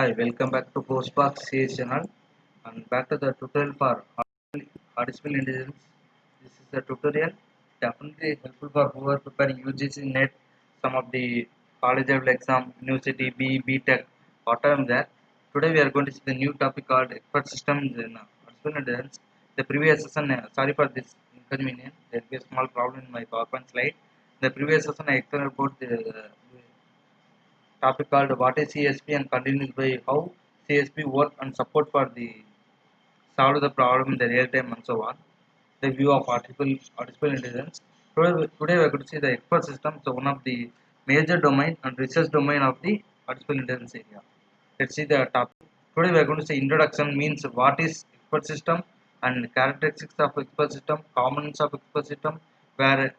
Hi, welcome back to Postbox CS channel and back to the tutorial for artificial intelligence. This is the tutorial definitely helpful for who are preparing UGC NET, some of the college level exam, university, B.Tech, whatever there. Today we are going to see the new topic called expert systems in artificial intelligence. The previous session, sorry for this inconvenience, there will be a small problem in my PowerPoint slide. The previous session I explained about the topic called what is CSP and continues by how CSP work and support for the solve the problem in the real time and so on. The view of artificial intelligence. Today we are going to see the expert system, so one of the major domain and research domain of the artificial intelligence area. Let's see the topic. Today we are going to say introduction means what is expert system and characteristics of expert system, components of expert system, where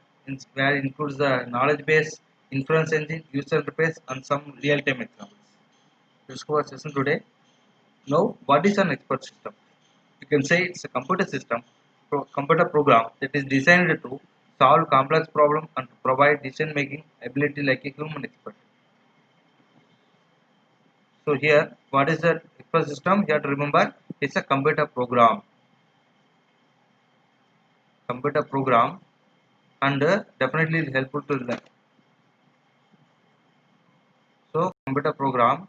where includes the knowledge base, inference engine, user interface, and some real-time examples. Let's go our session today. Now, what is an expert system? You can say it's a computer system, computer program that is designed to solve complex problems and to provide decision-making ability like a human expert. So here, what is the expert system? You have to remember, it's a computer program, and definitely is helpful to learn. So computer program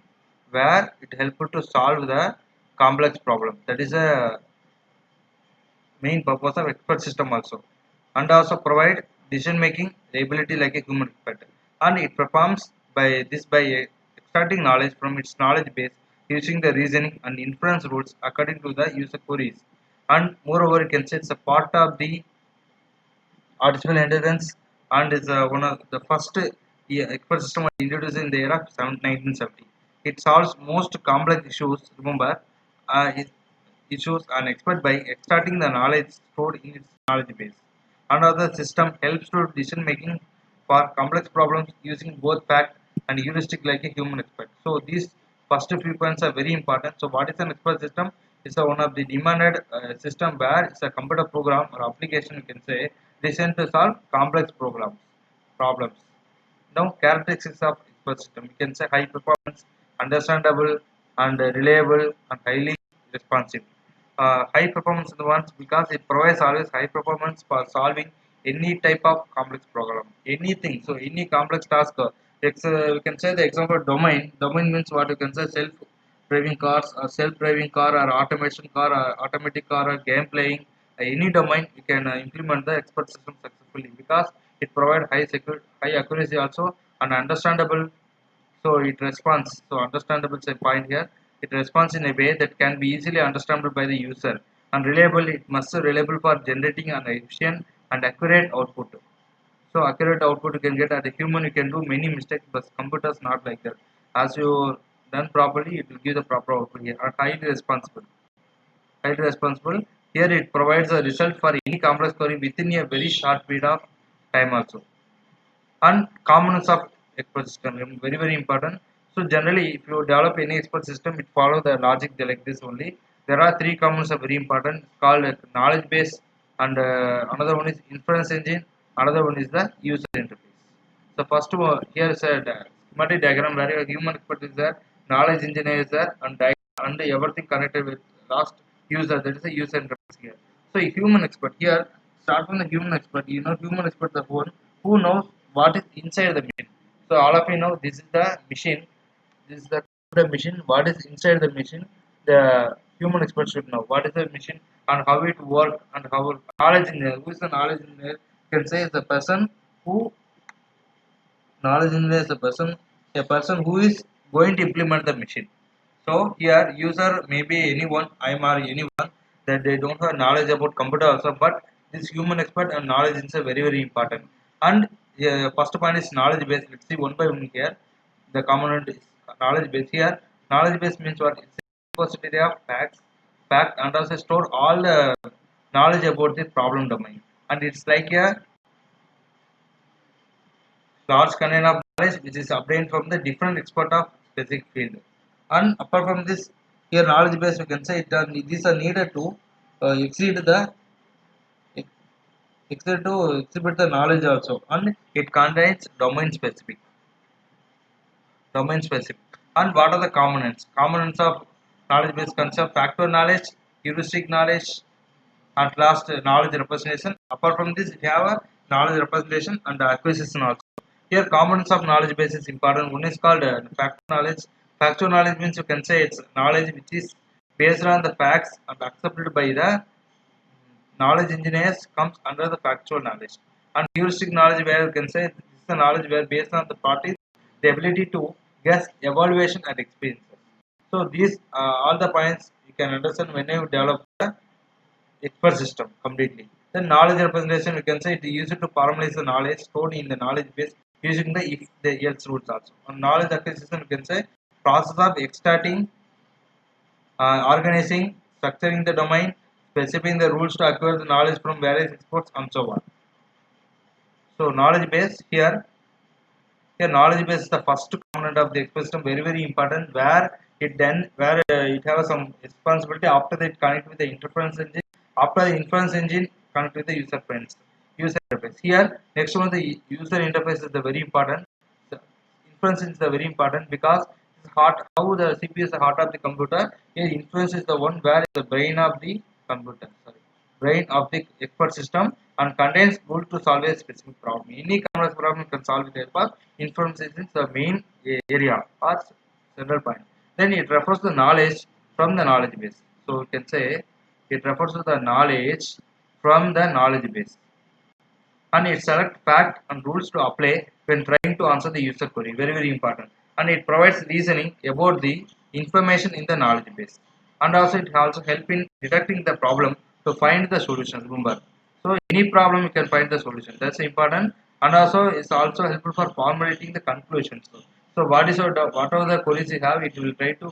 where it helpful to solve the complex problem. That is a main purpose of expert system also, and also provide decision making ability like a human expert, and it performs by extracting knowledge from its knowledge base using the reasoning and inference rules according to the user queries. And moreover, you can say it's a part of the artificial intelligence and is one of the first expert system introduced in the era of 1970. It solves most complex issues. Remember, issues an expert by extracting the knowledge stored in its knowledge base. Another system helps to decision making for complex problems using both fact and heuristic like a human expert. So these first few points are very important. So what is an expert system? It's one of the demanded system where it's a computer program or application, you can say, designed to solve complex problems. Now, characteristics of expert system, you can say high performance, understandable, and reliable, and highly responsive. High performance in the ones because it provides always high performance for solving any type of complex problem, anything. So, any complex task. We can say the example domain. Domain means what you can say self-driving cars, or self-driving car, or automation car, or automatic car, or game playing. Any domain you can implement the expert system successfully because it provides high accuracy also and understandable. So it responds. So understandable is a point here. It responds in a way that can be easily understandable by the user, and reliable. It must be reliable for generating an efficient and accurate output. So accurate output you can get as a human. You can do many mistakes, but computers not like that. As you done properly, it will give the proper output here. And highly responsible. Here it provides a result for any complex query within a very short period of time also. And components of expert system very very important. So generally, if you develop any expert system, it follow the logic like this only. There are three components are very important. It's called knowledge base, and another one is inference engine, another one is the user interface. So first one here is a schematic diagram where a human expert is there, knowledge engineer is there, and everything connected with last user, that is a user interface here. So a human expert here, start from the human expert. Human expert the one who knows what is inside the machine. So all of you know this is the machine, this is the machine. What is inside the machine? The human expert should know what is the machine and how it works, and how knowledge engineer. Who is the knowledge engineer? You can say is the person who knowledge engineer is a person who is going to implement the machine. So here user may be anyone, I'm or anyone that they don't have knowledge about computer also, but this human expert and knowledge is very very important. And first point is knowledge base. Let's see one by one here. The component is knowledge base here. Knowledge base means what? It's a repository of fact, and also store all the knowledge about the problem domain. And it's like a large container of knowledge which is obtained from the different expert of specific field. And apart from this, here knowledge base we can say these are needed to exceed the exhibit the knowledge also, and it contains domain specific. And what are the components? Components of knowledge base concept: factual knowledge, heuristic knowledge, at last knowledge representation. Apart from this, we have a knowledge representation and acquisition also. Here, components of knowledge base is important. One is called factual knowledge. Factual knowledge means you can say it's knowledge which is based on the facts and accepted by the knowledge engineers comes under the factual knowledge. And heuristic knowledge, where you can say this is the knowledge where based on the parties the ability to guess evaluation and experiences. So these all the points you can understand when you develop the expert system completely. Then knowledge representation, we can say it is used to formalize the knowledge stored in the knowledge base using the if the else rules also. On knowledge acquisition, we can say process of extracting, organizing, structuring the domain, specifying the rules to acquire the knowledge from various experts and so on. So knowledge base here knowledge base is the first component of the expert system, very important, where it has some responsibility after that connect with the inference engine. After the inference engine connect with the user interface. Here next one the user interface is the very important. The inference is the very important because it's heart how the CPU is the heart of the computer. Here inference is the one where is the brain of the computer. Sorry, brain of the expert system and contains tool to solve a specific problem. Any complex problem can solve with the help of inference is the main area or central point. Then it refers to the knowledge from the knowledge base. So you can say it refers to the knowledge from the knowledge base, and it selects fact and rules to apply when trying to answer the user query. Very important. And it provides reasoning about the information in the knowledge base. And also it also help in detecting the problem to find the solution. Remember, so any problem you can find the solution. That's important. And also it's also helpful for formulating the conclusions. So what is whatever the queries you have, it will try to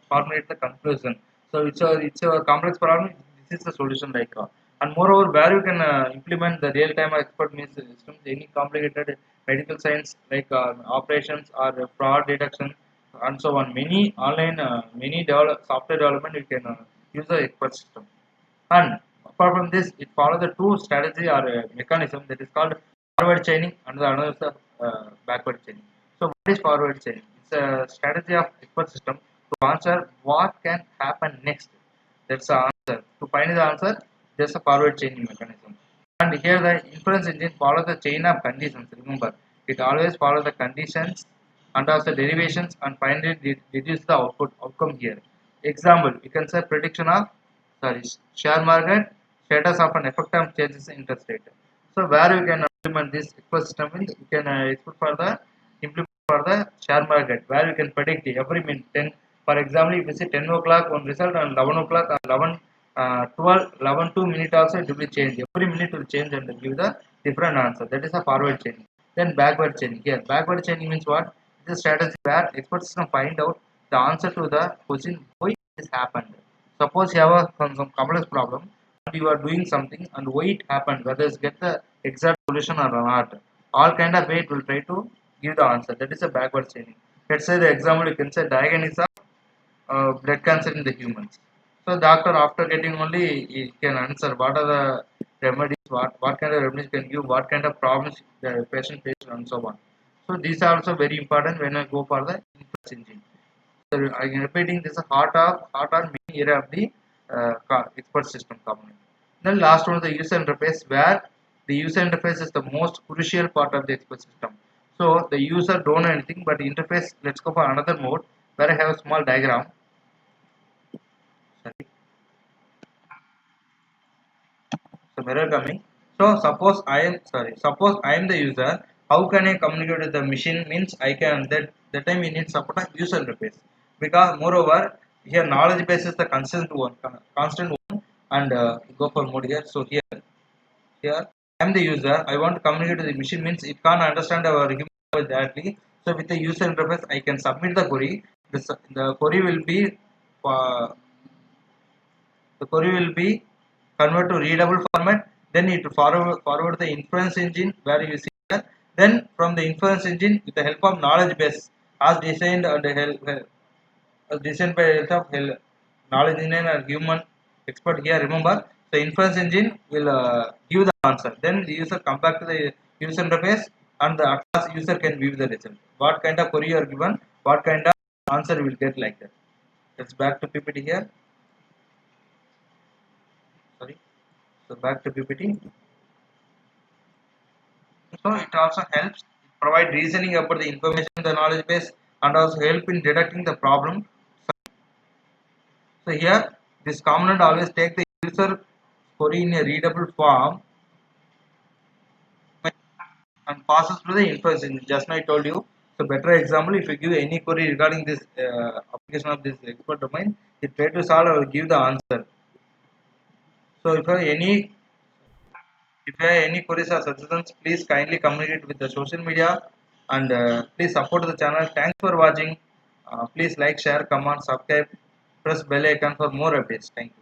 formulate the conclusion. So it's a complex problem. This is the solution like. And moreover, where you can implement the real-time expert means systems, any complicated medical science like operations or fraud detection and so on. Many online, software development you can use the expert system. And apart from this, it follows the two strategy or mechanism that is called forward chaining and the another is the backward chaining. So what is forward chaining? It's a strategy of expert system to answer what can happen next. That's the answer. To find the answer, there's a forward chaining mechanism. And here the inference engine follows the chain of conditions. Remember, it always follows the conditions and also derivations and finally reduce the outcome here. Example, you can say prediction of sorry share market status of an effect of changes in interest rate. So where you can implement this ecosystem means you can export for the implement for the share market where you can predict every minute 10. For example, if you see 10 o'clock one result and 11 o'clock and 11 12 11 2 minute also it will be changed. Every minute will change and give the different answer. That is a forward chaining. Then backward chaining. Here backward chaining means what? It is a strategy where expert system find out the answer to the question why this happened. Suppose you have some complex problem and you are doing something and why it happened, whether it's get the exact solution or not. All kind of way it will try to give the answer. That is a backward chaining. Let's say the example you can say diagnosis of blood cancer in the humans. So doctor after getting only he can answer what are the remedies, what kind of remedies can give, what kind of problems the patient faces and so on. So these are also very important when I go for the inference engine. So I am repeating this is heart or main area of the expert system component. Then last one the user interface where the user interface is the most crucial part of the expert system. So the user don't know anything but the interface. Let's go for another mode where I have a small diagram. Sorry. So mirror coming. So suppose I am the user. How can I communicate with the machine? Means I can that time we need support of user interface. Because moreover here knowledge base is the constant one and go for mode here. So here I am the user. I want to communicate with the machine means it can't understand our human language directly. So with the user interface I can submit the query. The query will be uh, the query will be convert to readable format. Then it forward the inference engine where you see that. Then from the inference engine with the help of knowledge base as designed and as designed by help of knowledge engineer or human expert here. Remember the inference engine will give the answer. Then the user come back to the user interface and the at last user can view the result. What kind of query you are given, what kind of answer you will get like that. Let's back to PPT here. Sorry. So back to PPT. So it also helps provide reasoning about the information in the knowledge base and also help in detecting the problem. So here this component always take the user query in a readable form and passes through the information. Just now I told you. So better example, if you give any query regarding this application of this expert domain, it try to solve or give the answer. So if you have any queries or suggestions, please kindly communicate with the social media and please support the channel. Thanks for watching. Please like, share, comment, subscribe, press bell icon for more updates. Thank you.